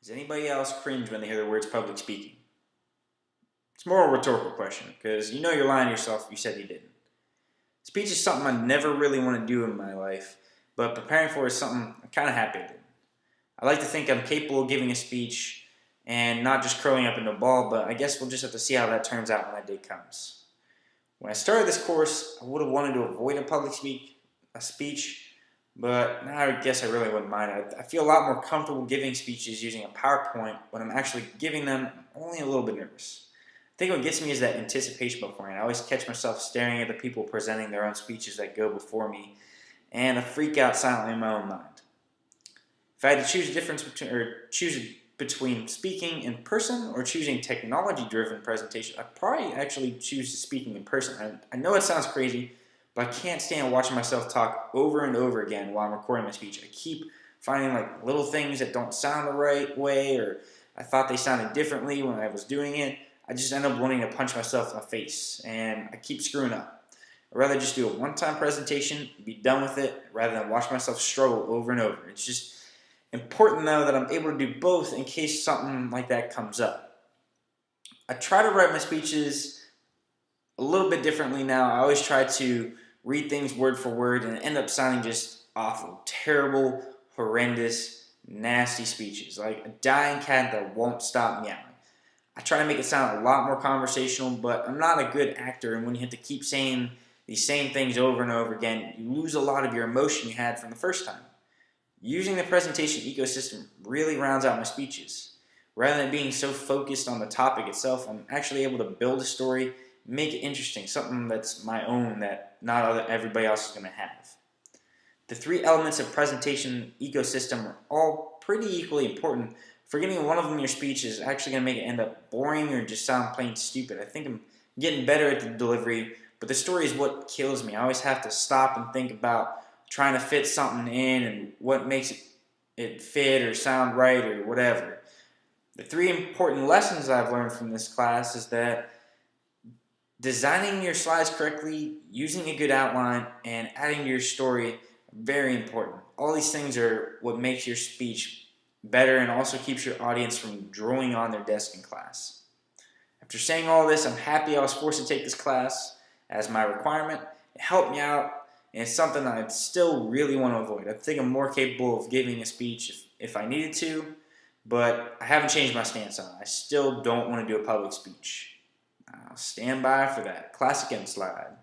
Does anybody else cringe when they hear the words public speaking? It's more a rhetorical question, because you know you're lying to yourself if you said you didn't. Speech is something I never really want to do in my life, but preparing for it is something I'm kind of happy to do. I like to think I'm capable of giving a speech and not just curling up into a ball, but I guess we'll just have to see how that turns out when that day comes. When I started this course, I would have wanted to avoid a speech, but now I guess I really wouldn't mind. I feel a lot more comfortable giving speeches using a PowerPoint. When I'm actually giving them, I'm only a little bit nervous. I think what gets me is that anticipation beforehand. I always catch myself staring at the people presenting their own speeches that go before me, and I freak out silently in my own mind. If I had to choose between speaking in person or choosing technology-driven presentation, I'd probably actually choose speaking in person. I know it sounds crazy, but I can't stand watching myself talk over and over again while I'm recording my speech. I keep finding like little things that don't sound the right way, or I thought they sounded differently when I was doing it. I just end up wanting to punch myself in the face, and I keep screwing up. I'd rather just do a one-time presentation, be done with it, rather than watch myself struggle over and over. It's just important, though, that I'm able to do both in case something like that comes up. I try to write my speeches a little bit differently now. I always try to read things word for word, and end up sounding just awful, terrible, horrendous, nasty speeches, like a dying cat that won't stop meowing. I try to make it sound a lot more conversational, but I'm not a good actor, and when you have to keep saying these same things over and over again, you lose a lot of your emotion you had from the first time. Using the presentation ecosystem really rounds out my speeches. Rather than being so focused on the topic itself, I'm actually able to build a story, make it interesting, something that's my own that not everybody else is going to have. The three elements of presentation ecosystem are all pretty equally important. Forgetting one of them in your speech is actually going to make it end up boring or just sound plain stupid. I think I'm getting better at the delivery, but the story is what kills me. I always have to stop and think about trying to fit something in and what makes it fit or sound right or whatever. The three important lessons I've learned from this class is that designing your slides correctly, using a good outline, and adding to your story are very important. All these things are what makes your speech better and also keeps your audience from drooling on their desk in class. After saying all this, I'm happy I was forced to take this class as my requirement. It helped me out, and it's something that I still really want to avoid. I think I'm more capable of giving a speech if I needed to, but I haven't changed my stance on it. I still don't want to do a public speech. I'll stand by for that class again slide.